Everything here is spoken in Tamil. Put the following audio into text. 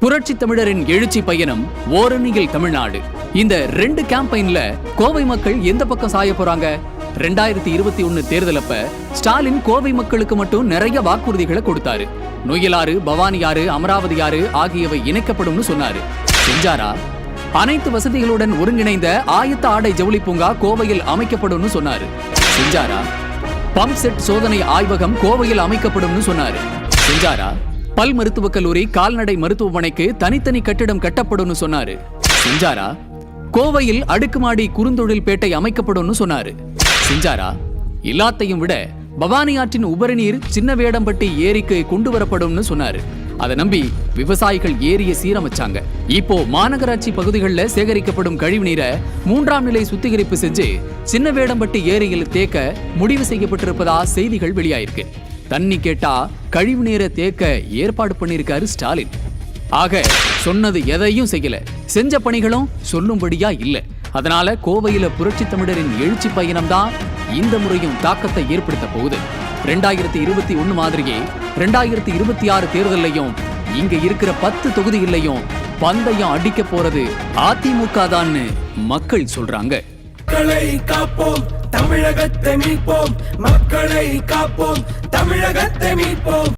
புரட்சி தமிழரின் எழுச்சி பயணம் ஓரணியில் தமிழ்நாடு. இந்த 2 கேம்பெயின்ல கோவை மக்கள் எந்த பக்கம் சாய போறாங்க? 2021 தேர்தல் அப்ப ஸ்டாலின் கோவை மக்களுக்கு மட்டும் நிறைய வாக்குறுதிகளை கொடுத்தாரு. நொய்யலாறு, பவானியாறு, அமராவதி ஆறு ஆகியவை இணைக்கப்படும் சொன்னாரு. செஞ்சாரா? அனைத்து வசதிகளுடன் ஒருங்கிணைந்த ஆயத்த ஆடை ஜவுளி பூங்கா கோவையில் அமைக்கப்படும் சொன்னாரு. செஞ்சாரா? பம்ப் செட் சோதனை ஆய்வகம் கோவையில் அமைக்கப்படும் சொன்னாரு. செஞ்சாரா? பல் மருத்துவக் கல்லூரி, கால்நடை மருத்துவமனைக்கு தனித்தனி கட்டிடம் கட்டப்படும் சொன்னாரு. செஞ்சாரா? கோவையில் அடுக்குமாடி குறுந்தொழில் பேட்டை அமைக்கப்படும் சொன்னாரு. செஞ்சாரா? எல்லாத்தையும் விட பவானி ஆற்றின் உபரி நீர் சின்ன வேடம்பட்டி ஏரிக்கு கொண்டு வரப்படும் சொன்னாரு. அதை நம்பி விவசாயிகள் ஏரியை சீரமைச்சாங்க. இப்போ மாநகராட்சி பகுதிகளில் சேகரிக்கப்படும் கழிவு நீரை 3ஆம் நிலை சுத்திகரிப்பு செஞ்சு சின்ன வேடம்பட்டி ஏரியில் தேக்க முடிவு செய்யப்பட்டிருப்பதா செய்திகள் வெளியாயிருக்கு. தண்ணி கேட்டா கழிவு நீரை தேக்க ஏற்பாடு பண்ணிருக்காரு ஸ்டாலின். ஆக சொன்னது எதையும் செய்யல, செஞ்ச பணிகளும் சொல்லும்படியா இல்ல. அதனால கோவையில புரட்சி தமிழரின் எழுச்சி பயணம் தான் இந்த முறையும் தாக்கத்தை ஏற்படுத்த போகுது. 2021 மாதிரியே 2026 தேர்தலையும் இங்க இருக்கிற 10 தொகுதிகளையும் பந்தயம் அடிக்க போறது அதிமுக தான்னு மக்கள் சொல்றாங்க. மக்களை காப்போம், தமிழகத்தை மீட்போம். மக்களை காப்போம், தமிழகத்தை மீட்போம்.